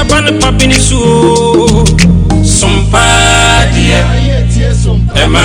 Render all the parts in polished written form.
ban papini su Sompa dia Emma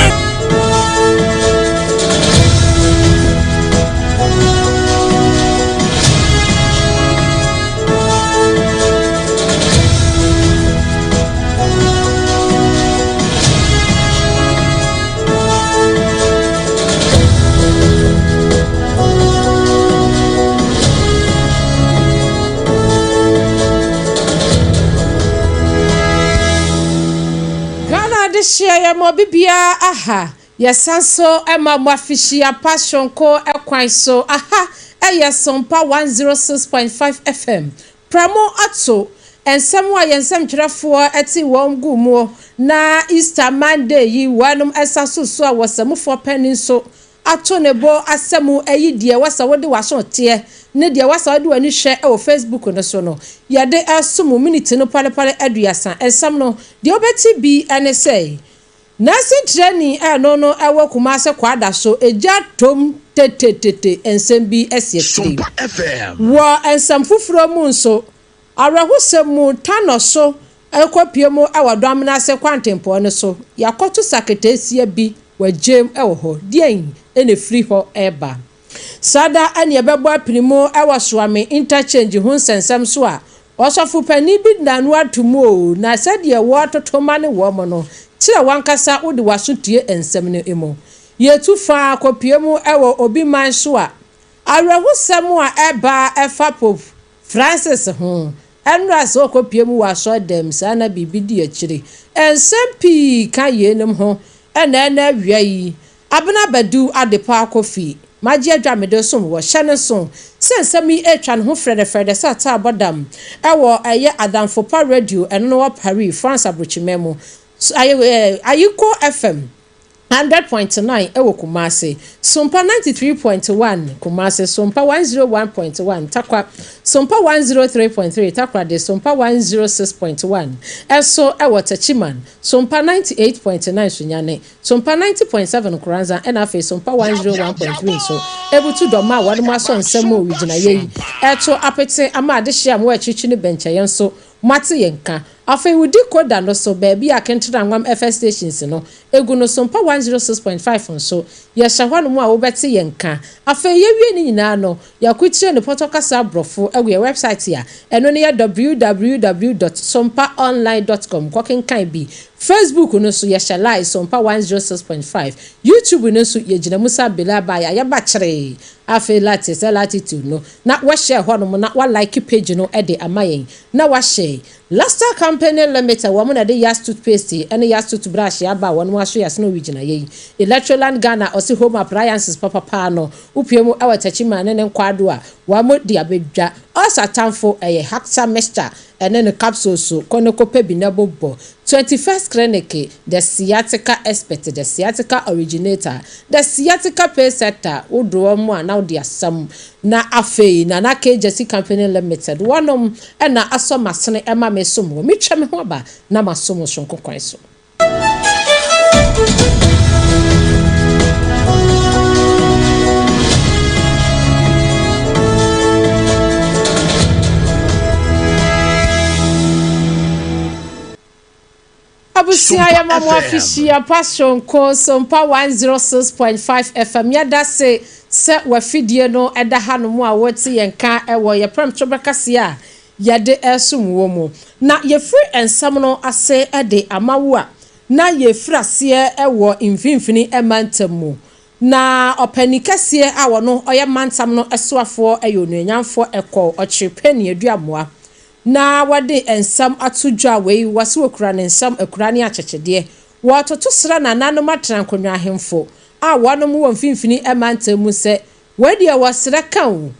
share ya mo bibia aha ya sanso ema mo afishia passion ko ekwan so aha eya Sompa 106.5 FM pramo ato ensem wa yensem twerefo eti won gumo na Easter Monday yi wanum esaso so a wosamfo penin so ato nebo asemu eyi die wasa wode waso tie ne die wasa wode wani hwe e wo Facebook no so no ya de asumu minute no pale aduasa ensam no de obeti bi ene say nursing training no ewo kuma se kwada so eja tom tete ensem bi esietiri wo ensam fufuro mu nso arahusemu tano so ekopie mu awadom na se kwantempo ne so yakoto saketesia bi wajem ewo ho dien ene free ho eba sada ane ebebo apinimo ewo soame interchange hu sensem so a osofu pani bi nanu atumu o na sade wo totoma ne wo mo no tira wankasa wode wasotue ensem ne emo yetu fa kopie mu ewo obi man so a arahusem a eba efa Pope Francis ho enra so kopie mu waso dem sana bibi di akire ensem pi kan yenem ho ena wiai Abena Badu Adepa Kwofie maji adwamede som wo hyene so sensemi etwa ne ho frede sata abodam ewo eye adamfo pa radio eno no wa Paris France abrochimemo ayiko FM 100.9 ewo Kumase Sompa 93.1 Kumase Sompa 101.1 takwa Sompa 103.3 takwa de Sompa 106.1 eso ewo Tachiman Sompa 98.9 sunyane Sompa 90.7 Kuranza enafe Sompa 101.3 so ebutu doma waduma so nsemo original yeyi eto apete ama adehia mo achichi ne bencha yenso mate yenka afa wudi koda no so baby akentira nwam FS stations no egu no Sompa 106.5 nso ya shahwanu mu a wobete yenka afa yewie ni nyina no yakutire ne potokasa brofo egu ya website ya eno ne ya www.sompaonline.com kokenkan bi Facebook no so ya shalai Sompa 106.5 YouTube no so yegina musa belaba ya ba kire afa latitude no na wa share hono na wa like page no e de amayen na wa share Lasta Company Limited woman na de yas toothpaste and yas toothbrush ya ba won waso yas no region ayi Electroland Ghana osi home appliances papa no upiemu awatachi man ne nkwado a wa mo di abedwa osatamfo eye Haxa mixture ene ne capsule so konokope bi na bobo 21st clinic the sciatica expert the sciatica originator the sciatica pay sector udro mo ana odi asam na afei na KJC Company Limited wonom ena asomasene ema mesom mi twa me ho ba na masom so nkokwan so Abusia ya mamo afishia passion ko Sompa 106.5 FM yada se wafidie no eda hanom a wote yenka ewo ye pram chobekase a yade esum wo mu na ye free ensam no ase ede amawo a na ye frase ewo mfimfini emantamu na opanikase a wono oye mantam no esoafo eyonuanyamfo eko ochirepani aduamoa na wade ensam atudwa wei wase okura ne ensam akura ne achechede watoto sra na nanom atrankonwa ahemfo a wanom wo mfimfini emantamu se wadi wasra kan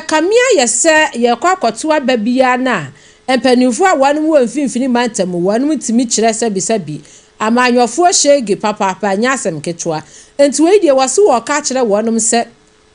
kamia yese ye kwakoto ababia na empanifo a wanom wo mfimfini mantamu wanom timi kire sabi amanyofo shege papa nyasem ketwa enti wadi wase wo ka kire wanom se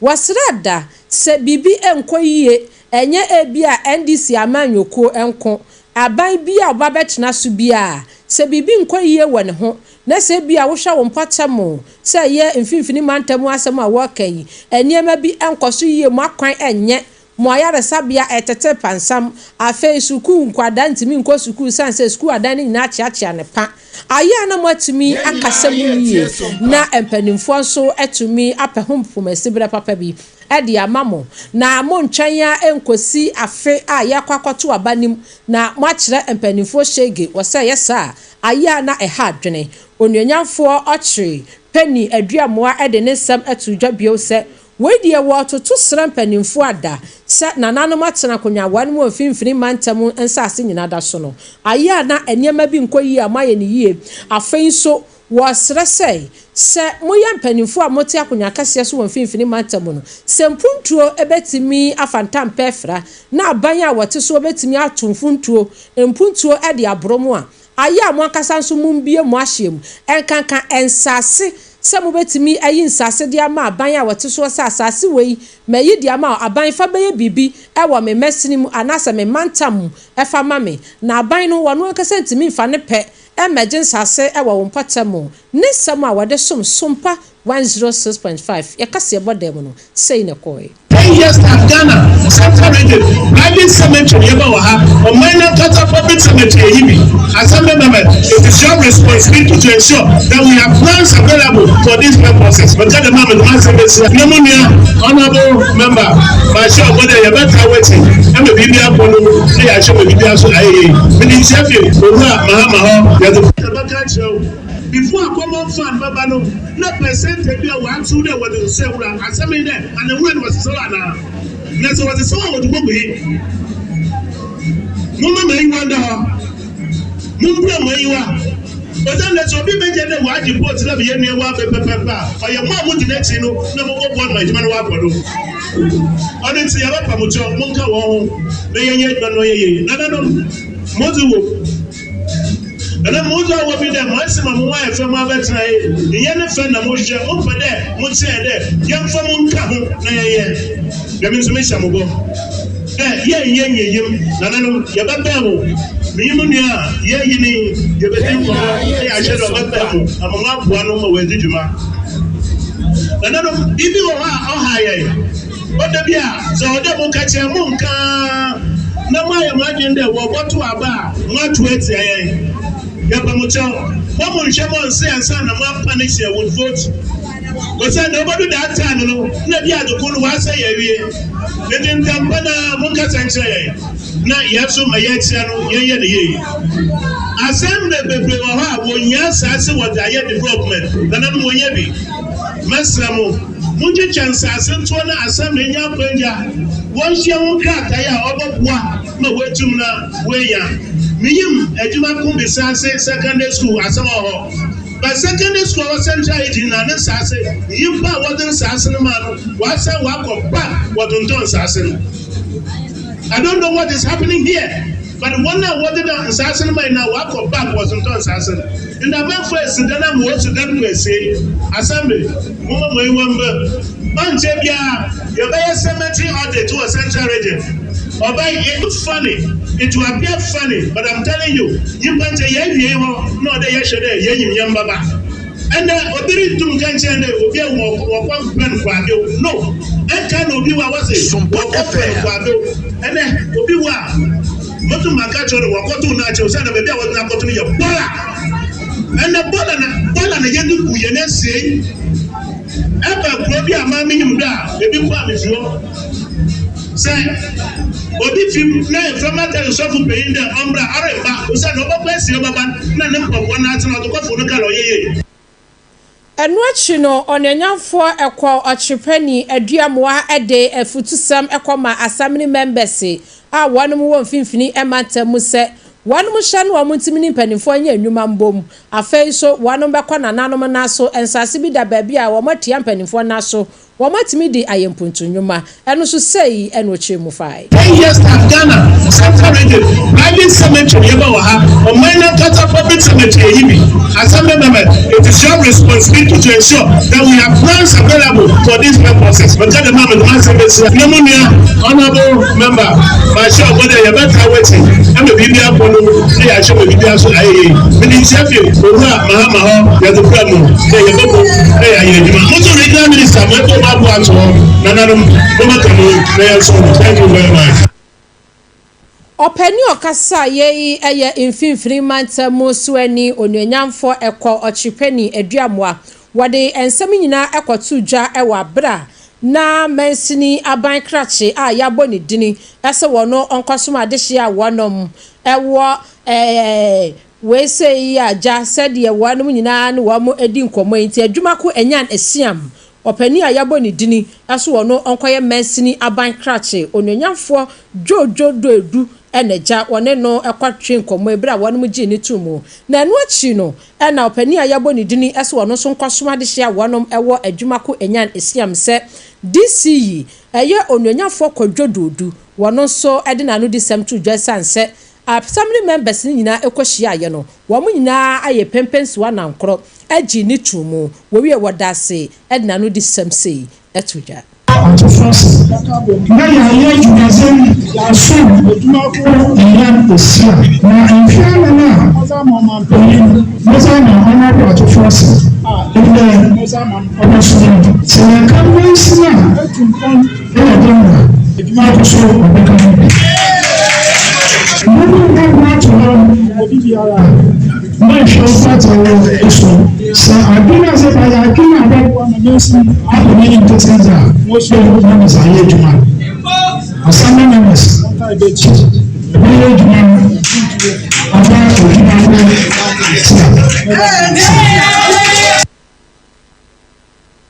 wasra da se bibi enkoyie enye ebia NDC amanyoko enko aban bia obabetena so bia se bibi nkoyie wone ho na se bia wo hwa wo mpatamo se ye mfimfini mantamu asem a wokai eniema bi enkoso yie mu akwan enye mo ayare sabia etete pansam afa suku nkwada ntimi nko suku sanse suku adan ni na chiachia ne pa aya na mwatumi akasam yiye na empanimfo nso etumi apehomfomasi bra papa bi edi amamo na mo ntwanya enkosi afe a yakwakoto abanim na mo akire empanimfo shege wose yesa aya na eha adwene onwanyamfo ochre penny aduamoa ede ne sam atudwabio se wedi ewototo sram panimfo ada se nananom atena konyawan mu ofimfini mantam ensase nyina da so no aya na enema bi nkoyi amaye ne yie afei so wasra se moya mpanimfo a mote akonya kase so ofimfini mantam no sempuntuo ebetimi afantam pefra na aban a wote so ebetimi atomfuntuo empuntuo ede abromo a aya mo akasa nso mumbie mo ahyem enkanka ensase se mo betimi ayi nsase dia ma aban a wote so asase wei mayi dia ma aban fa beye bibi ewo me mesini mu anasa me mantam efa mame na aban no wono akasa ntimi mfa ne pe emerging nsase ewo wo mpatam ne sam a wode Sompa 106.5 yakase bodem no sei ne koi 10 years of Ghana, Central Region, private cemetery, or minor total public cemetery, as a member, it is your responsibility to ensure that we have plans available for these purposes. But at the moment, pneumonia, honorable member, my shop, whether you're better waiting, and the BBA, they are showing BBA, so I, meaning Sheffield, Mahama, the Abakay show. Before a common fund, Babano, no percent of your one to the what you say, and some in there, and the wind was so now. That's what the song would be. Mumma may wonder, Mumma may you are. But then let's be better than what you put to the Vienna Wapa, for your mom would let you know, number one, my man Wapado. I didn't see a Pamucho, Monka, they ain't no way. No, Mozu. And then Moza will be the maximum wife from my bedside. The young friend of Moshe over there, Moshe there, young from Munkahu, there means Misha Mugo. Yeah, Nanano, Yababo, Mimunia, Yeni, Yabetu, I should have got among one over where did you mark? And then if you are higher, but the Bia, so that will catch a monka. Now I imagine that what to about, not to it. Yapamucho, what will Shamon say and son of one punisher would vote? But I nobody that time, no, not yet the cool was a year. They didn't come Pana Munkas and say, not yet so my yet, ye. I send the baby when yes, I see what I had development, then I'm Moyabi. Massamo, Munja chance, I sent one assembly in your Penya. Once young cat, I have one, no way to na way. Miyim ejuma kumbi sase secondary school asamo but secondary school was central in na sase yimpa wadon sase no man wasa wakompa wadon don sase. I don't know what is happening here, but one now what the sase no man now wakompa wadon don sase. In the man first then am what to them to say assembly mo mo wamba onche bia your buy cemetery audit to a central region. Obai, it looks funny. It will appear funny, but I'm telling you, you can't say, no, they are yesterday, Yam Baba. And Obiri to Gancha and Obia one pen quado. No, that kind of you was it. Sompa quado. And then Obiwa, not to Makacho, or to Nacho, son of a baby was not to me a bola. And the bola and the Yandu Kuyane say, Ever Probia Mammy Muda, baby, what is your say? But if you play from that yourself paying the umbra areba, you said no place your baba, none of one answer to go for the color. And what you know on your young for a qual or chippenny, a diamoa a day, a foot to some equama assembly members say, one more finfini a matter muse. One mushan wa muntimini penifo nyuma mbom afei so one mbakwa na nanom naso ensase bi da baabi a wo matia penifo naso wo matimi di ayempuntu nyuma eno so sei eno chemu fai 10 years of Ghana Central Region private cemetery or minor total public cemetery as a member it is your responsibility to ensure that we have plans available for these purposes. But at the moment pneumonia honorable member my shop whether you're better waiting and the BBA say I show me video so aye me di chefie owura mahama ho ya to promo e ye boko e ya ye juma mo so regional minister mo to ma bu ato nananum mo ma kanu na ya so thank you very much. Openi okasa ye eye mfimfiri mantamu so ani onuanyamfo ekọ ochipeni aduamoa wode ensem nyina ekotu dwa ewa bra na mensini aban krache a yabo ne dini ese wono onkosoma adehye a wonom ewo we say ya ja said ye wonom nyina ne wo mo edi nkomo enti adwumako enyan esiam openi a yabo ne dini ese wono onkoye mensini aban krache onuanyamfo jojo do edu eneja wone no ekwatwe nkomo ebra wonom gi ne tumu na enu achi no na opani ayabo ne dini ese wono so nkosoma de hia wonom ewo adwumako enyan esiam se DCE eye onwanyafo kwadwododu wono so ede na no disem to dwasanse assembly members ni nyina ekohia ye no wo mu nyina aye pempensi na nkro agi ne tumu wo wie wodase ede na no disem sei etudwa na ya jugazeni ya so ya osia na infiala na moza na ona kwa to force ile moza na ona so se ya kamwe sina ile dona ikima ko so obeka no na to obi ara no show that eso so Abena se ba ya kina ba kwa mesi apo ni intesa mo so na sa ye juma asama na mes aka be chi be juma aba ko juma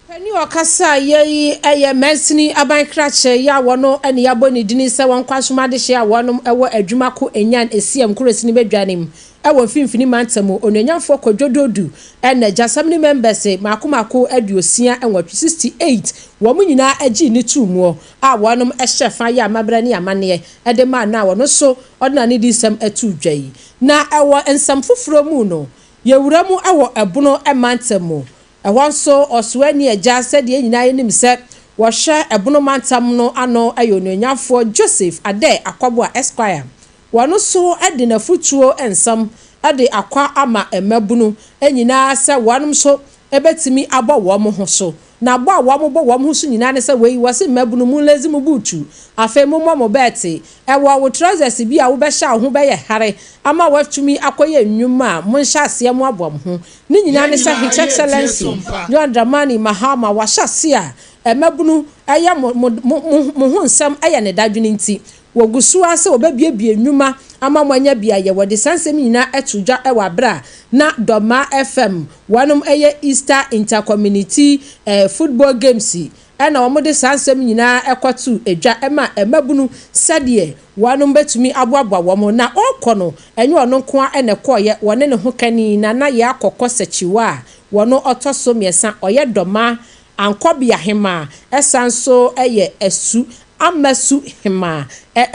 Penny okasa ye eye mensini aban krache ya wono ene yabo ne dini se won kwasoma de hye a wonom ewo adwumako enyan esiam kurosini bedwanem ewo mfimfini mantamu onanyamfo kwadwododu ene assembly members makomako aduosia enwatwe 68 wo mu nyina agi ne tumu a wonom ehye fa ya mabra ne amane ede ma na wono so odna ne disem atudwai na ewo ensam foforo mu no yewura mu ewo ebono emantamu ehwanso oswani eja sede nyina yenim se wo hwe ebono mantam no ano ayononyamfo Joseph Ade Akwabo Esquire wono so ade na futuo ensam ade akwa ama emabunu enyina se wonom so ebetimi abo wo mo ho so na abo wo mo bo wo mo so nyina ne se wei wose mabunu mu lazim butu afa mu mo beti ewo wo trousers bi a wo be sha ho be ye hare ama watumi akoye nnwuma mo nhya ase mo abom ho ni nyina ne se his excellency John Dramani Mahama wa hyase a emabunu eye mo ho nsam eye ne dadwene nti wogusu ase obabiebie nnwuma ama mwanya bia ye wode sansem nyina etudwa ewa bra na Doma FM wanum eye Easter intercommunity football games ena omode sansem nyina ekotu edwa ema emabunu sadie wanum betumi aboabwa womo na okono enye ono nko a ene koye wone ne ho kani na ye akokọ sechiwa wono otoso miesa oye Doma ankobia hema esanso eye esu amasu hima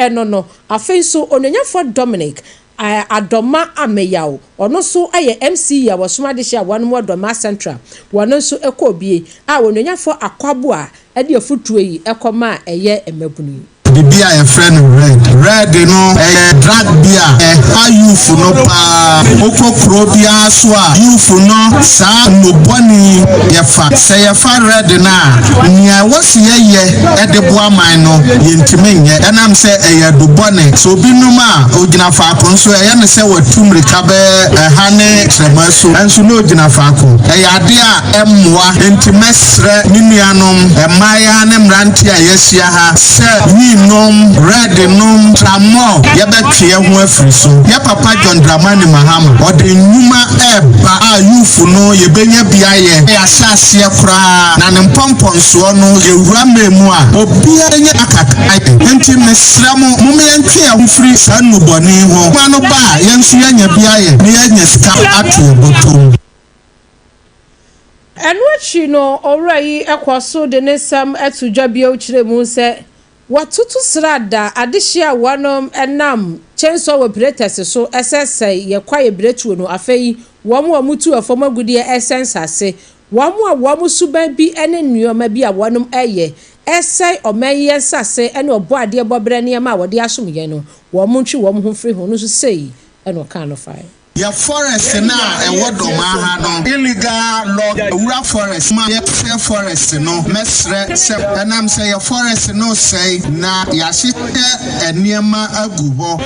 no afenso onanyafo Dominic Adoma Ameyaw ono so aye MC ya wasoma de hia wanu Doma Central wono so ekobie a onanyafo Akwabo a ede afutuo yi ekoma eye emabunu bibia e friend red no drag bia ha youth no pa okokro bia so a youth no sa no boni ye fa red na nia wose ye de boa man no yentimenye enam se do boni so binum a ogina fa konso ne se watumri kabe ha ne tremaso enso no ogina fa ko ade a emmoa entimesre ninuanom maya ne mranti a yesia ha se nom red nom tramo yebetwe ho afriso ye papa John Dramani Mahama ode nnuma eba a yufu no yebenya biaye ya sase kura na ne mpomponso no yewura memu a obia nye akaka enti mesramo mumentwe ahofri sanuboni ho mano ba yensu yanya biaye ne yanya ska atu botom enwachi no orai ekwaso de nesam etudwa bia ochiremu se watutu srada adehia wonom enam chenso operators so SSI ye kwaye bretuo no afei womo amutu afomagudie essence womo suban bi ene nnuoma bi a wonom eye esai omaye sase ene obo ade bobre ne ma wode asomye no womo ntwi womo ho firi ho no so sei ɛna ɔka no fae your forest na ewodo ma no illegal log ura forest ma your forest no mesre se enam say your forest no say na ya hite eniema agu ho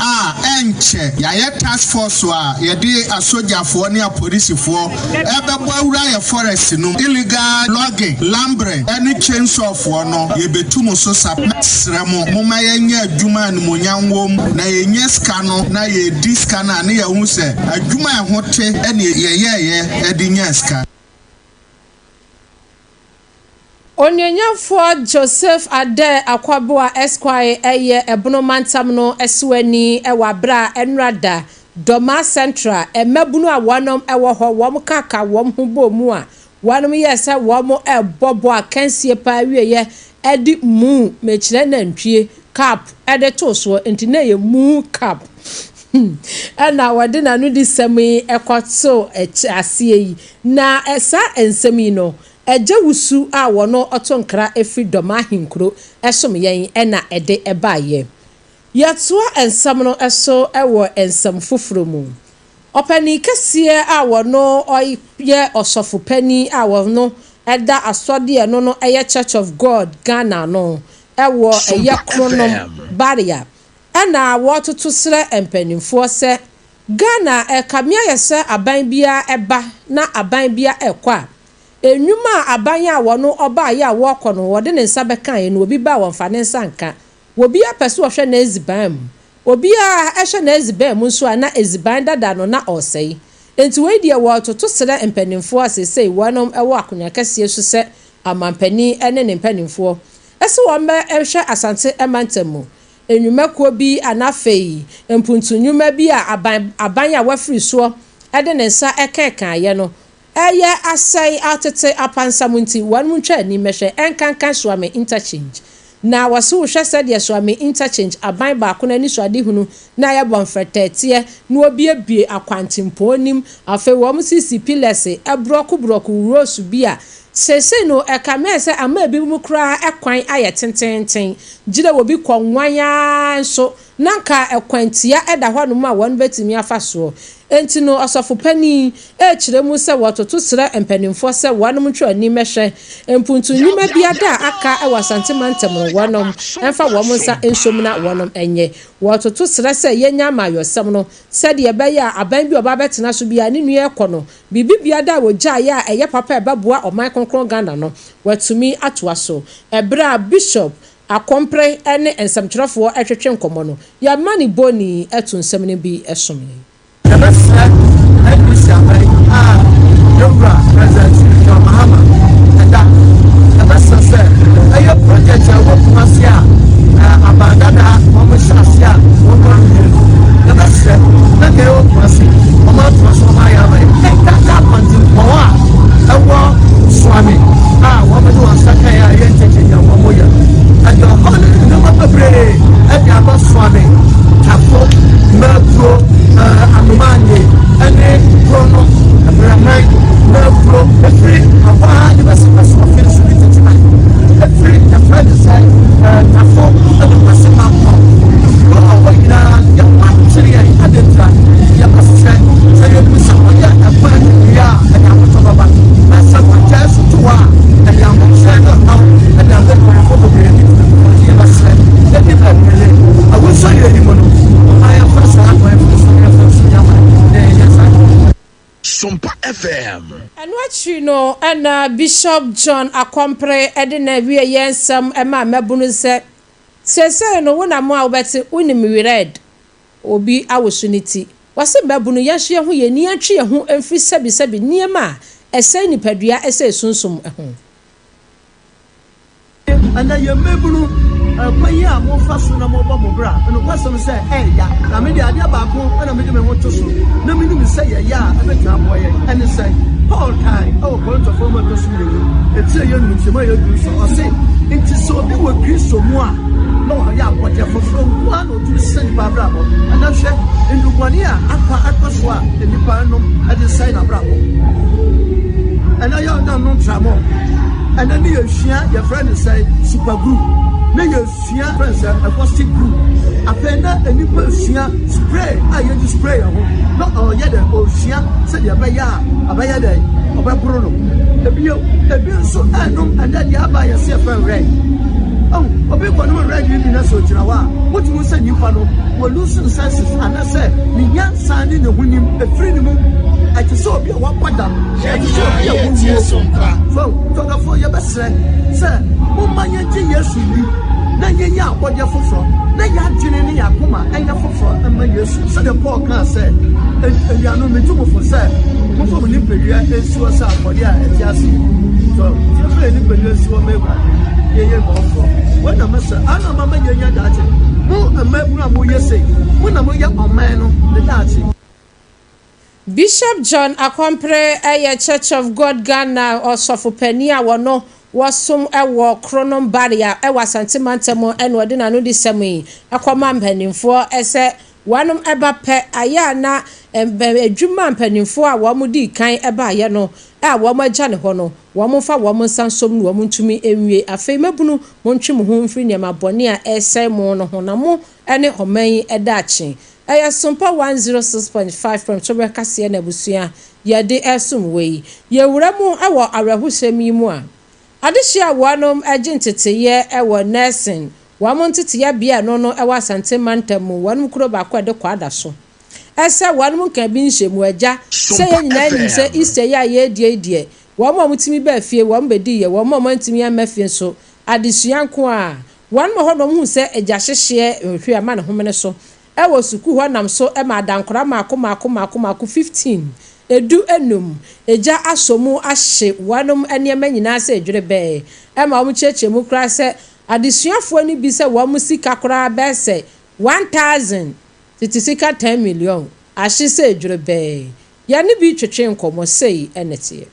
enche ya ye task force a ye di asojafo ne apolisifo ebebo ura your forest no illegal logging lambre any chainsaw for no ye betum so sap mesre mo ma ye nya adwuma ne monyanwom na ye nya ska no na ye diska na ne ye hu se adwuma hote ene ye edinyaska Onyanyafo Joseph Ade Akwaboa Esquire eye ebono mantam no eswani ewabra enrada Doma Central emabunu a wonom ewo ho wom kaka wom hubo mu a wonom yesa wom ebobo akansie pa wieye edi mu mechire nantwie cap ede toso entine ye mu cap ana wade na no disemi ekotso asie yi na esa ensemi no eje wusu a wono otonkra efi doma hinkro esom yen ena ede ebaye yatoa ensam no eso ewo ensam foforo mu opani kesie a wono oye osofo pani a wono eda asode no no eye Church of God Ghana no ewo eye kronom barrier ana wototo sere empanimfo se Ghana ekamia yese aban bia eba na aban bia ekwa enwuma aban ya wono oba ya wokono wode ne nsa bekan no obi ba wonfa ne nsanka obi apese wo hwe na eziban obi a ehwe na eziban mu nso ana eziban dada no na osei enti we die wototo sere empanimfo asese wonom ewo akonya kase su se amampani ene ne empanimfo ese wo mbe ehwe asante emantamu enwumakuo bi anafei empuntunyuma bi a aban ya wafiri so ede ne nsa ekenkan ye no eye asai atete apansamunti wanu ntwa ni mehwe enkankan soame interchange na wasu hwe sede soame interchange aban ba ko na ni so ade hunu na ye bonfetetie na obiebie akwantimpo nim afi wo mu CCP lese ebroku rosu bi a sese no ekamese ama ebi mu kra ekwan aye tententen gire wo bi kwanwanya so nanka ekwantia eda hɔ no ma won betimi afa so enti no asofo pani kire mu se wototo sere empanimfo se wonom ntwa ni mehwe empuntu nyuma bia da aka ewasante mantem wonom emfa wo mu nsa ensom na wonom enye wototo sere se yenya mayosem no se de ebeya aban bi oba betena so bia ne nue ekono bibi bia da wo gya ya eye papa ebeboa oman konkron Ghana no watumi atoa so ebra bishop akompre ene ensamtwerefo etwetwe nkomo no ya mani boni etu nsem ne bi esom ni Abesa Abisa Yobra President John Mahama Eda Abesa se ayo project ya wo kumasia abandana mo shasia wo kwanu Abesa na ke wo kumasi o ma to ma ya ba kaka panti mo a ewo swami wo me do asaka ya ye ncheche ya wo mo ya ado hono no ma bebre e ya ba swami tapo mabro amani ene prono amani mabro every aba the best of finish with it every the friend say tapo and the person mabro oh ina ya actually I didn't ya pastor say you miss ya apa ya ya to baba masa just to wa and ya mo say no and ya go for the baby ya pastor let me I will say you I am first Sompa FM. And what you know, and Bishop John Akompre Edina we yensam ema mabunu se no wona mo awbeti unimi read obi awosuniti wase mabunu yahye ho ye ni atwe ho emfi sebi niema ese nipadua ese sunsum ho and then you mabunu kwaya mo faso na mo ba mo bra no kwasem se ya na me dia ba ko na me de me hoto so na me ni se ya abetwa boye and say Paul kai going to form to so le etie ye nu se ma ye du so o se nti so bi wo Kristo mu a no ya abote foforo kwa no tu se ni ba bra bo and na hwe ndugwani a akwa so a ni pa no ade sai na bra bo and I don't know tramo and then you share your friend say super group na your share friends a positive group Abena enipa osia spray aye di spray ho no ye de osia se de abaya de obabro no ebi so anum anda di abaya se fa red obi kwanu red ni na so jira wa wotu se nipa no wo lose senses ana se ni nyansa ni ne hunim efiri ni mu ati so obi wa kwada ati so obi wa wuo so da fo ye besre se mo manye ji Yesu ni na nyenya akode foforo na ya dwene ne yakoma enya foforo ama Yesu so the Paul can say ya no me tumo for say mo fo ni pedua esuo sa akode a eti ase so je ni pedua esuo meba ye go for when na masa ana mama nyenya dache mo amabura mo yese mo na mo ya oman no the dache. Bishop John Akwampre Church of God Ghana Osofo Pani a wono wasum ewo kronom barrier ewa santimantemo enwode na no disemi akoma mpanimfo ese wanom eba pe aya na adwuma mpanimfo a wo mudi kan eba aye no a wo magya ne ho no wo mfa wo nsansom no wo ntumi enwie afei mabunu montwe mo ho mfiri nema bone a ese mo no ho na mo ene homan edachi Sompa 106.5 from Chobe Kase na busua yade esum wei yewura mu ewo awrahusem yi mu a adehia wanom agentete ewo nursing wamontete ya bia no ewo asante mantam wanom kuro ba kwa de kwada so ese wanom kan bi nhemu agya se ye nyina nim se ise ya ye die wamo mutimi ba fie wamo bedi ye wamo mantimi amafie so adesua nko a wanom hodom hu se agya hyehye hwe ama ne homene so ewo suku ho nam so e ma dankora mako 15 edu enum eja asomu ahye wanom eniema nyina se edwere be e ma omu cheche mu kra se adesuafo ni bi se wo mu sika kra be se 1000 titisika 10 million ahye se edwere be ya ni bi twetwe nkomo sei enete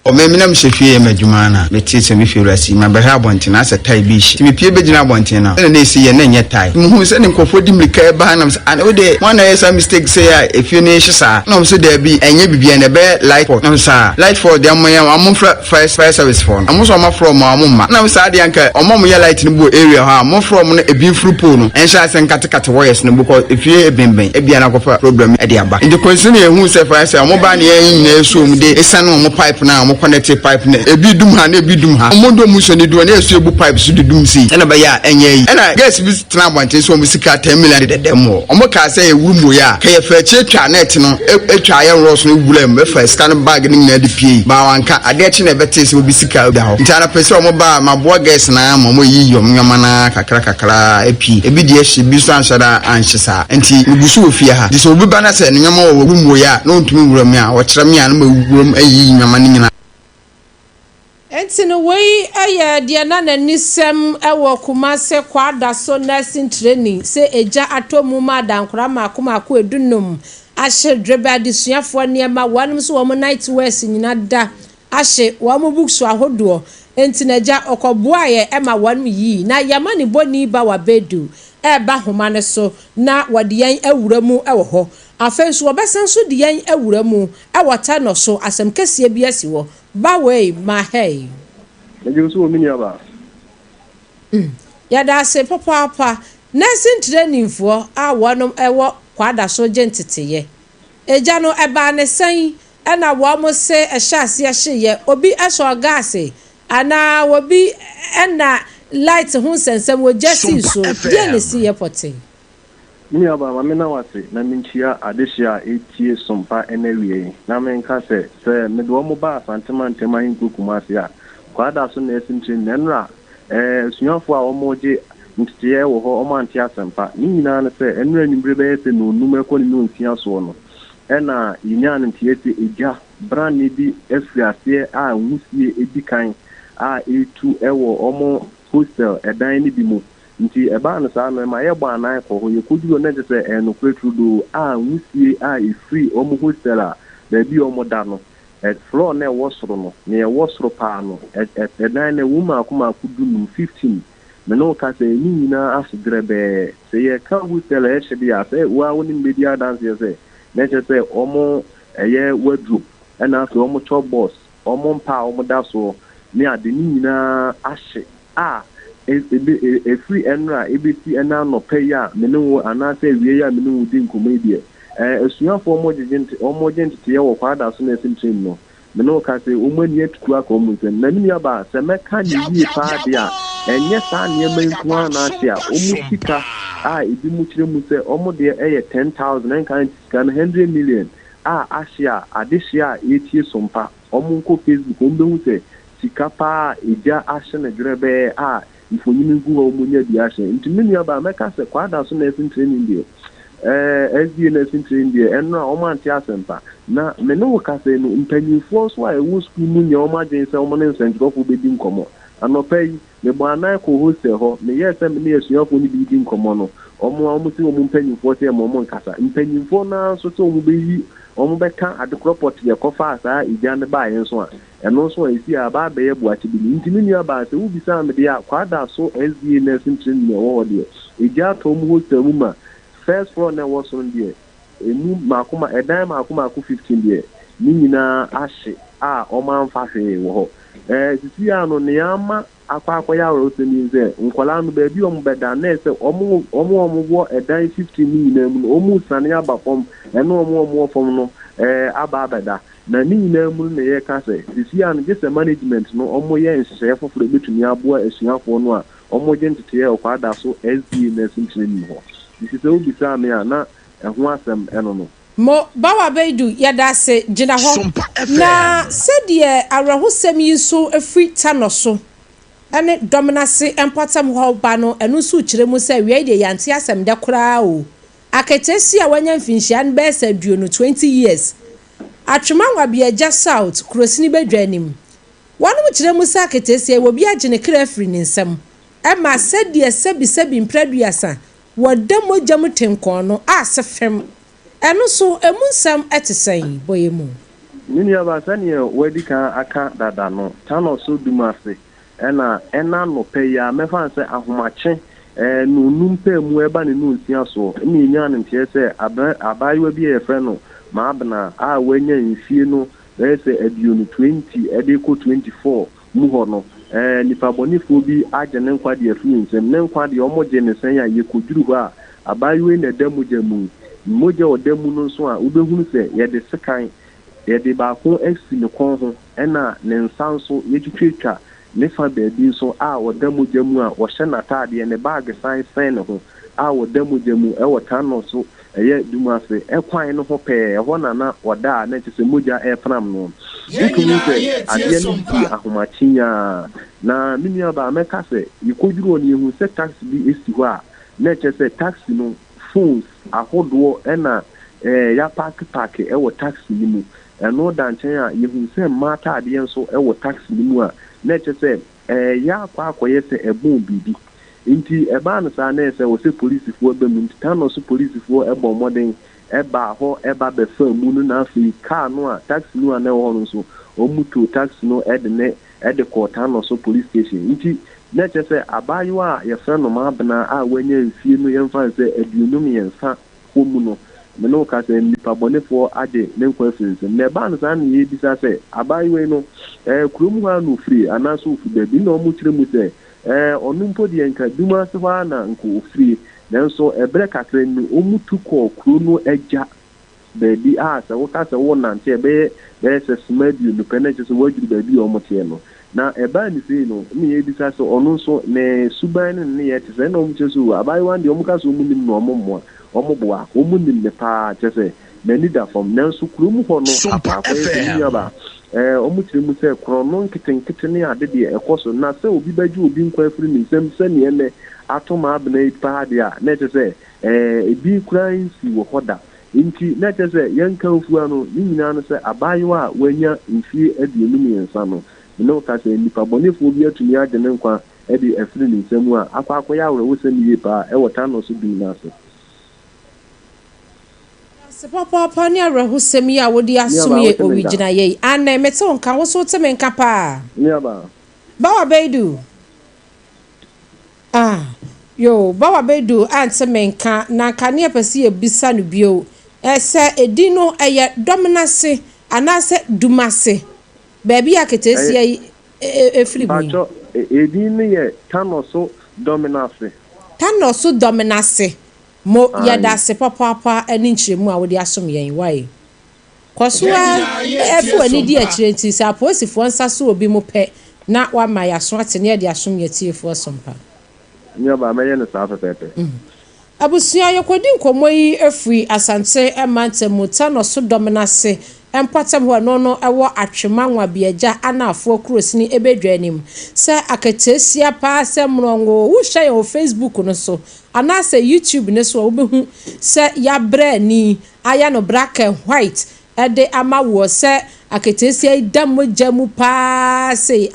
o meminam hwehwe madwumana metete me fiurasi mabaha abonten asa tai bi shi me pie begina abonten na na esi ye na nye tai muhu se ne nkofo di mlika e ba na and we dey one yes mistake say if you nation sa na so there be enye bibia na be light for na sa light for dem am first fire service for am so am from am na sa de anka omom ye light ni bo area ha am from na ebi frupo no ensha se nkatekate wires no because if you ebemben e bia na kofa problem e de aba in the concern ye hu se fire say am ba na yin na eso mu de esanu mo pipe na connected pipe na ebi dum ha na ebi dum ha omodo musoni do na esu ebu pipe su dum si na ba ya enye yi na gas bi tena abante so musika 10 million de demo omo ka say e wuru ya ka ye fa che twa net no etwa ye ros no wulem e fa scan bag ni na de pie ba wanka ade che na bete se obi sika da ho ntara pese omo ba mabo gas na mo yi yom nyama na kakra epi ebi de ehye bi so anshada anhyesa enti nubusu ofie ha de so obi ba na se nyama wo wuru ya no ntumi wuram ya wo kire me ya na ma wuram ayi nyama ni nyina Entino wei de na nisem ewo Kumase kwada so nursing training se eja atomu ma dankora mako edunum ahye drebe adesuafo niema wanum so wo night wears nyina da ahye wo mo books ahodo entina eja okoboa ye ema wanum yi na yamani boni ba wa bedu ba homa ne so na wode yan awura mu ewo ho afenso obesan so de yan awura mu ewota no so asem kese bi asi wo Baway my hey. You so many aba. Ya da se papa nursing training for a wonom ewo kwada so gentete ye. Eja no eba ne san na wo mo se ehase ye obi eso gas ana obi na light hu sensem wo jesi so die ne si ye pote. Mini aba ma me na wase na minchia adehia etie sompa enewie na me nka se me do mo ba asantema ntema hin Kumase a kwada so na esintre nenra sunyafo a omoje ntiye wo ho omanti asempa ni nyina na se enra nimbre be se no num ekoni no ntia so no na yinya ntiye te eja brand ni bi efiase a nwusie edikan a etu ewo omo hostel edan ni bi mu nti eba no sa no ma ye gba anan ko ho ye koduo na je se no kwetudo a nwusie a free omo hostel a da bi omo da no floor na wosoro no na wosoro pa no edan na wuma akoma kudu 15 me no ka se ni nyina asdrebe se ye ka hostel e hye bia se wa woni media dance ye se na je se omo eye wardrobe na so omo chop boss omo mpa omo da so ni ade ni nyina ahye a free enra ebesi ena no pay ya menu anase wie ya menu din komedie esuafo omogent tie wo kwada so na esimtrim no menu ka se omani atuku aka omunse na ni aba se meka ni yi pa dia enye sa niema nkuwa na atia omusika ebi mu kire mu se omode eye 10,000 and kan 100 million ashia adishia etie sompa omunko Facebook ombehu se sikapa eja ahye na dwerebe ifonyini ngu omunya di ahye ntimi aba meka se kwada so na esimtrim die SDA nursing training there and now omanti asempa na meno ka se no mpanyinfo so a ewu school mu nya omagen se omo ne nsentro be di nkomo anopai me bo anan ko hostel ho me yesa me ne esuafo ni bi di nkomo no omo si omo mpanyinfo se mo nkasa mpanyinfo na so se omo be yi omo be kan adekroport ye kofa asa ija ne ba yen so a eno so esi aba be ye buachi bi ntimi ni aba se ubi sa me dia kwada so SDA nursing training ne wo de ija to omo hostel mu ma first floor na was on there emu makuma edan makuma ku 15 there ni nyina ahye oman fa hwe wo ho sisi ya no ne ama akwa ya ro se ni ze nkola no ba bi omo beda na se omo wo edan 15 ni nyina mu omo sane aba fom eno omo fom no aba beda na ni nyina mu ne ye ka se sisi ya no just management no omo ye nhye foforo betumi aboa esuafo no a omo je ntete ye kwada so SD na sintreni ho isi se ubisa me ana eho asem eno no mo bawa beidu yada se gina ho na sedie awrahosem yi so afri tanoso ene dominance empatam ho ba no enu so kire mu se wie de yante asem de kora o aketesi a wanya mfinhia n be se duo no 20 years atwemanwa bia ja south krosini bedwanim wanu kire mu se aketesi wo bia gine kra afri ninsem ema sedie sebi mpraduasa wadamo jamu tenkon no asefem eno so emunsam etesen boyemu nini abasani wedi kan aka dada no tano so dumase ena no pe ya mefa se ahomache no numpe mu eba ne no nsia so ni nya ne ntie se abayiwa bi e fre no ma abna wanya nfie no se aduonu 20 edeko 24 mu ho no nipa bonifo bi agene nkwade afunsem ne nkwade omoje ne san ya yekoduru ho a abayiwe na damu jamu moje odamu no so a ubehunu se ye de sekan ye de ba ko exi ne kon ho ena ne nsanso ye twetwa ne fa baabi so a odamu jamu a wo hye na taade ne bag san ne ho a odamu jamu e wota no so eye dumase ekwan no ho pe ho na oda na tse moja e fram no ikunize adiye ahomachinya na mini aba meka se yikoduru oni hu se tax bi esi ho a na tse taxi no phones ahodo ena ya park e wo taxi ni mu eno danchen a yehu se mata ade enso e wo taxi ni mu a na tse ya akoye se ebon bibi inti eba no sa na se wo se police fo be mu tano so police fo ebo modern eba ho eba be fa mu no na afi car no a taxi no na wo no so omuto taxi no ede ko tano so police station inti na se abayiwa ya fa no ma bana wanya nfie no yemfa se aduonum yensa ho mu no me no ka se nipa bonefo ade ne nkwa finse na eba no sa na ye bisa se abayiwa no kurom ha no free anaso ofu da bi na omu kire mu se onumpo de nka duma se fa na nko ofri nanso ebre kakre no omutu ko kru no agya baby se wo ka se wo nante be se smadu no peneche se wajuru baby omote no na eba ni se no mi e bisa se onu so ne suban ne ye te se na omu chesu abai wan de omu ka so omu nim no omo boa omu nim ne pa che se mani da from nanso kru mu ho no apa ko e ba omu tiri mu se krono nkitenkite ne ade de ekoso na se obi baju obi nkwa afiri ni nsem se ne ene atoma abna ipa de a na tese ebi kran si wo hoda inti na tese yanka ofuwa no nyina no se abayiwa wanya mfie aduonu yensa no no ka se nipa bonefo bi atumi ade ne nkwa ede afiri ni nsem a akwa ya woro wo se ni yepa e wota no so bi na so papa ni awrahosem ya wodi asumye origina ye ana mete onka wo so teme nka pa bawa beidu bawa beidu anteme nka na kane apese ebisa no bio ese edino eye dominance anase dumase baby aketesi efiri mu edin ne ye Tanoso Dominance. Tanoso Dominance. Mo yada se papa eni nchiremu a wode asom yen why. Kosua efu ani di akire nti sa aposifo nsaso obi mo pe na wa ma ya so atene ya de asom yetiefo Sompa. Nya ba meye ne sa pepepe. Abusia yekodi nkomo yi efri asante emantemu Tanoso Dominance empatem ho no ewo atwema nwa biaja anafo krosini ebedwanim se akatesia pa se mrongo wo hye yo Facebook no so anase YouTube ne so obehu se ya brani aya no black and white ede amawo se akatesia damojamu pa se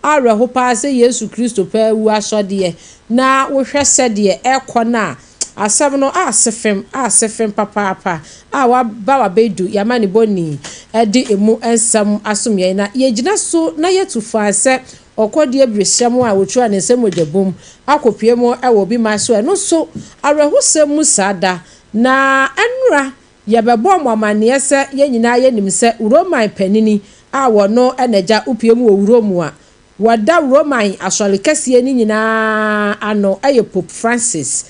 arahu pa se Yesu Kristo pa wu asode na wo hwese de ekona asam no asefem papa wa bawa bedu yamani boni edi emu ensam asomye na yegina so na yetufa se okodi abresiam a wotua ne nsem odabom akopie mu ewo bi ma so no so arehusem mu sada na enra yebebo mamane se yenyina yenim se Roman panini a wono enaja upie mu owuro mu a wada Roman asole kase ni nyina ano aye Pope Francis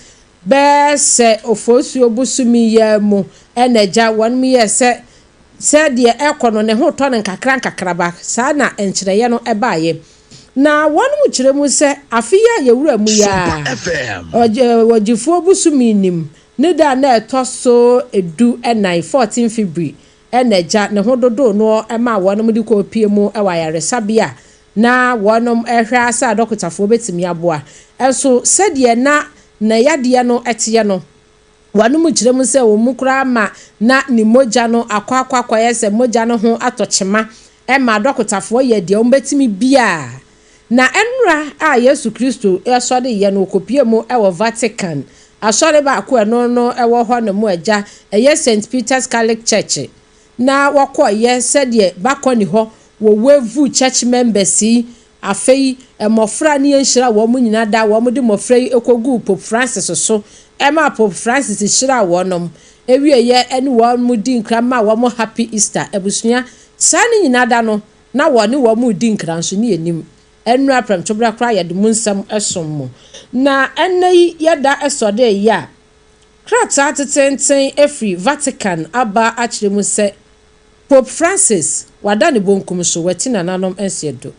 bese ofosu obusumi ya mu enaja wan mi yese se de ekono ne ho to ne nkakra ba sa na enkyereye no ebaaye na wan mu kyere mu se afiya ye wura mu ya ojifo obusumi nim ne da na etoso edu enai 14 February enaja ne ho dodo no ema wan mu di ko pie mu ewa yare sabia na wonom ehwe asa dokotafo betimi aboa enso se de na yade no etiye no wanu mu kyerem se wo mukura ma na ni moja no akwa yese moja no ho atochema ma dokotafo ye de ombetimi bia na enra a Yesu Kristo esode ye no kopie mu ewo Vatican asore ba akwa no ewo ho no mu eja eye St Peter's Catholic Church na wakoye se de bakoni ho wo wevu church members afei mofra ne enhira wo mu nyina da wo mu de mofra ekogu Pope Francis so Pope Francis hira wonom ewieye ene wo mu di nkra ma wo mu happy Easter ebusua sane nyina da no na wo ne wo mu di nkra nso ne enim enu apram tobra kra ye de munsam esom na enai yeda esode ya krata tetenten efri Vatican aba akiremu se Pope Francis wada ne bonkum so watina nanom ensiedo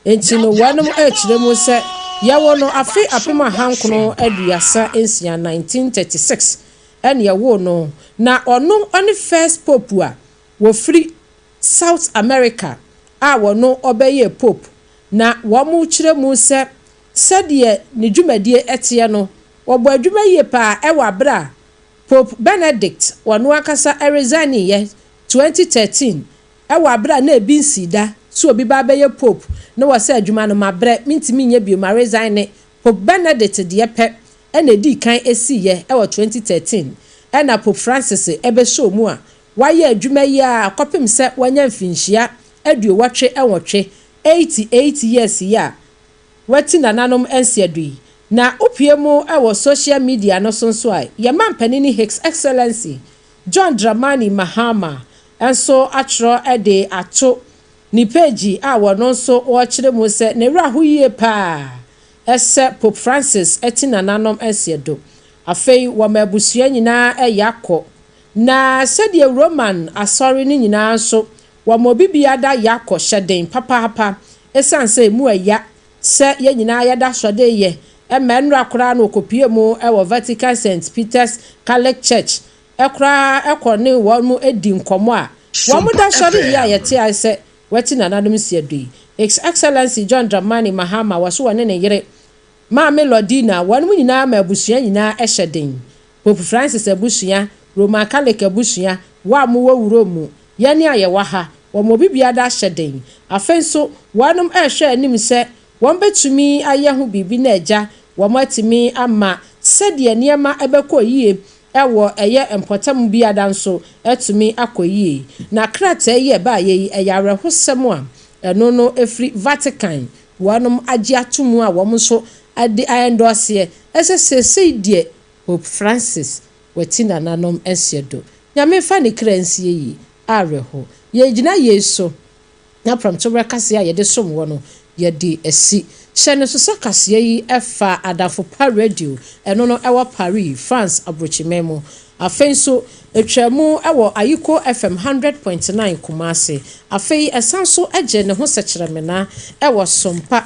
enti no wanum akiremu se yawo no afi apema hankono aduasa ensia 1936 ene yawo no na ono on first pope a wo free South America a wono obeye pope na wamu kiremu se de ne dwumadie etie no wobo adwumaye pa ewa bra Pope Benedict wano akasa resign ye 2013 ewa bra na ebinsida so obi ba beye pope na wase adwuma no mabre mintimi nya bio ma resign Pope Benedict de pe ena di kan esi ye ewa 2013 ena Pope Francis ebe show mu a waye adwuma ye a kopim se wanya mfinhia aduo watwe enwotwe 88 years ya wati nananom ensiadui na opiemu ewo social media no sonso ai ye mampanini His Excellency John Dramani Mahama enso atro ede ato ni page a wono nso wo kire mu se ne rahu yie pa ese Pope Francis eti nananom ensiado afei wo mabusua nyina yakọ na sede Roman asori ni nyina nso wo mobibia da yakọ hyeden papa esanse mu aya se ye nyina yada sode ye emenra kora no kopie mu ewo Vatican St Peter's Catholic Church ekora ekone wo mu edi nkomo a wo mu da sode ye ayete ase wati nanadum siadui His Excellency John Dramani Mahama waso wane ne yere ma Melodina wanu nyina ma abusua nyina ehyeden Pope Francis abusua Roman Catholic abusua wa mu wawuro mu yane aye waha wo mo bibia da hyeden afenso wanum ehwe anim se won betumi aye ho bibi na agya wo matimi ama sede niema ebekọ yie ewo eye empotam bia da nso etumi akoyie na krata ye ba ye eyare hosem a eno no efri Vatican wanum agye atomu a wo nso ade endorse esese die Pope Francis watina nanom ensiedo nyame fa ne kransie yi areho ye gina yeso na pram to brekase a ye de som wo no yɛde asi hyɛ ne so sɛ kaseɛ yi ɛfa adafo pa radio ɛno no ɛwɔ Paris France abrochimemo afei nso etwamu ɛwɔ Ayiko FM 100.9 Kumasi afei ɛsan so ɛgye ne ho sɛkyerɛmena ɛwɔ Sompa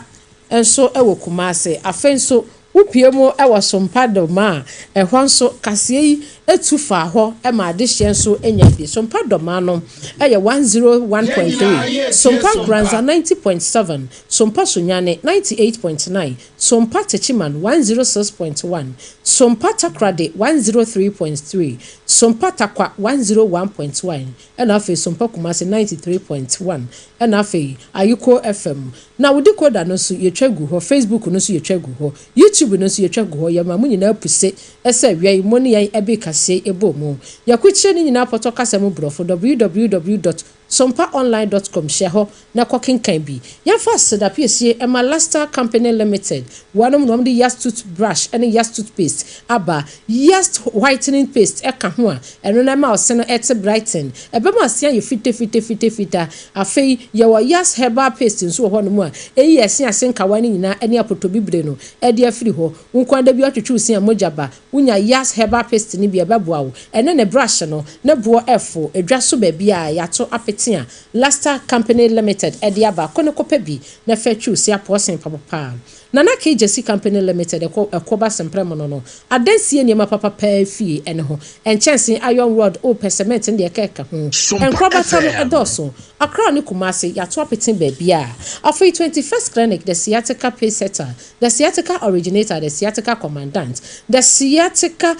nso ɛwɔ Kumasi afei nso upie mu ɛwɔ Sompa doma ɛhɔ nso kaseɛ yi etu fa hɔ ɛma adehye nso enya bi Sompa doma no ɛyɛ 101.3 Sompa Granza 90.7 Sompa Sunyane 98.9 Sompa Techiman 106.1 Sompa Takrade 103.3 Sompa Takwa 101.1 ɛna afei Sompa Kumasi 93.1 ɛna afei Ayiko FM na wodi koda no so yetwa gu hɔ Facebook no so yetwa gu hɔ YouTube no so yetwa gu hɔ yɛma mu nyina puse ɛsɛ wiai mu ne yɛn ɛbe kase ebo mu yakukyire ne nyina pɔtɔ kasa mu brofo www.sompaonline.com hye na kɔkenkan bi yɛfa seda piesie ɛma Lasta Company Limited wanom nom de Yas toothbrush ɛne Yas toothpaste aba Yas whitening paste ɛka ho a ɛno na ma ɔse no ɛte brighten ɛbɛma asia yɛ fita afei yɛwɔ Yas herbal paste nso wɔ hɔ no mu a ɛyi ase nkawa ne nyina ɛne apotobibre no ɛde afiri hɔ nkwanda bi atwetwe usi amogya ba unya Yas herbal paste ne bi ɛbɛboa wo ɛne ne brush no ne boɔ ɛfo edwa so ba bi a yato apete a Lasta Company Limited ɛde aba kone kopa bi na fetwe usi aposen papa Nana KJC Company Limited ekoba sempremo no adansie niema papa pa fie ene ho enchansen iron rod o cement ne ekeka ho enkrobata no edoso akra ne Kumasi yato apete ba bia afei 21st clinic the sciatica pace setter the sciatica originator the sciatica commandant the sciatica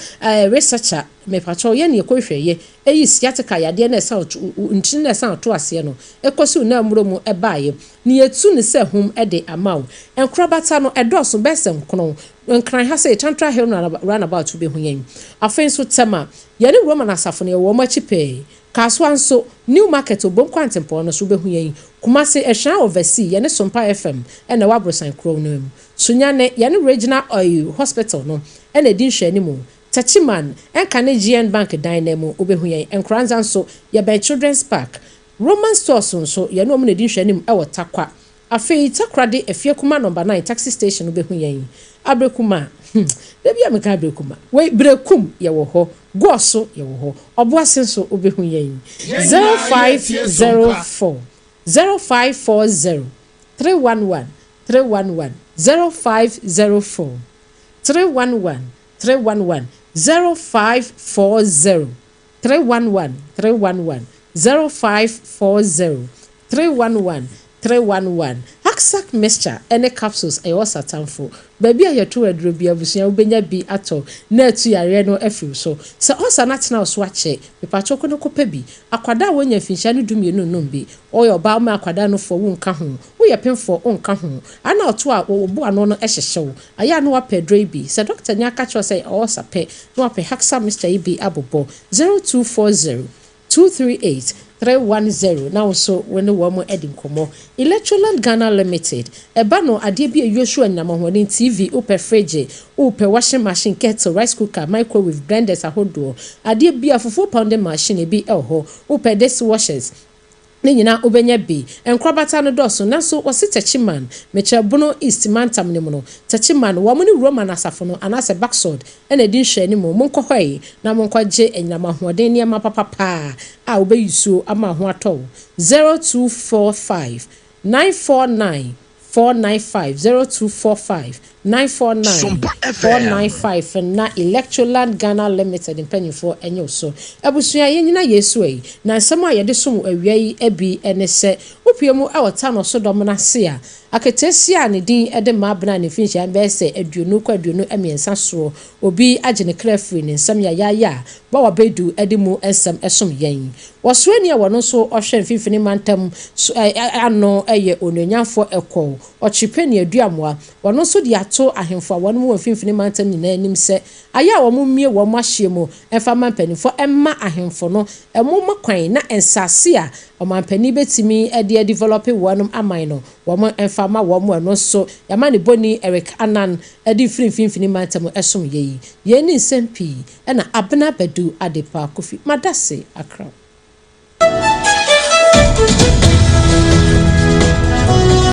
researcher me patrol ye ne ekohweye eyi sciatica yade na esa ntini na esa to ase no ekosi na amuro mu ebaye ne yetu ne se hom ede amaw enkrobata no edoso besem kono nkran ha say tantra hill run about be huyen afei so tema ye ne Roman asafo ne wo machi pe kaswa nso new market obom kwantempo no so be huyen Kumasi ehwan oversee ye ne Sompa FM ena wabrosan kro no mu sunyane ye ne regional oil hospital no ena din hwani mu Tachiman Canadian Bank Dynamo obehuyen enkranza nso ye by Children's Park Roman stores nso ye no mu ne din hwanim e wotakwa afei takrade efie kuma number 9 taxi station obehuyen abrekuma debi ameka abrekuma we brekum ye wo ho goso ye wo ho oboase nso obehuyen 0504 0540 311 311 0504 311 311 0540 311 311 0540 311 311 Haksak mixture ene capsules e wasatamfo baby ayeto aduro bia busia ubenya bi ato na atu yare no afiri so se osa na tena so ache mepacho ko no kopa bi akwada wonya finhia no dumienu no bi oyo ba ma akwada no fo wo nka ho wo ye penfo wo nka ho ana oto a wo bo ano no ehyehyew aya no apedro bi se doctor nya ka cho say osa pe no ape Haksak mixture bi abobo 0240 238 310 now so when the woman edin komo Electroland Ghana Limited eba no ade bi eyoshu anyamahoni TV upe fridge upe washing machine kettle rice cooker microwave blenders ahodo ade bi afofo pounding machine bi elho upe dishwashers ne nyina obenya bi enkrobata no doso nanso wose Tachiman meche bono east mantam ne mu no Tachiman wo mo ne Roman asafo no anase backsword ena din hwani mu monko hwai na monko gye enyama hoden ne ma papa a obeyusu ama ho atɔ 0245 949 495 0245 949 495 na Electroland Ghana Limited impanyfo enyo so abusua yenyina yesu yi na nsɛm a yɛde som awia yi abi ene sɛ opiemu awota no so dom na se a aketesi a ne din ede ma abena ne finhia be sɛ aduonu kwa aduonu emiensa so obi agye ne krafri ne nsɛm ya ba wa bedu ede mu nsɛm ɛsom yɛn wɔsoani a wɔno so ɔhwɛ mfimfini mantam ano ɛyɛ ononyamfo ɛkɔ ɔchipeni aduamoa wɔno so de ato ahemfo wɔno mu mfimfini mantam nyina anim sɛ aya a wɔn mie wɔn ahyɛ mu ɛfa mampanifo ɛma ahemfo no ɛmo makwan na ensase a ɔmampani betimi ɛde develop wɔnom aman no wɔn ɛfa ma wɔn ɛno so yama ne boni Eric Anan ɛde mfimfini mantam ɛsom yɛyi yɛni nsɛmpi ɛna Abena Badu Adepa Kwofie madase akra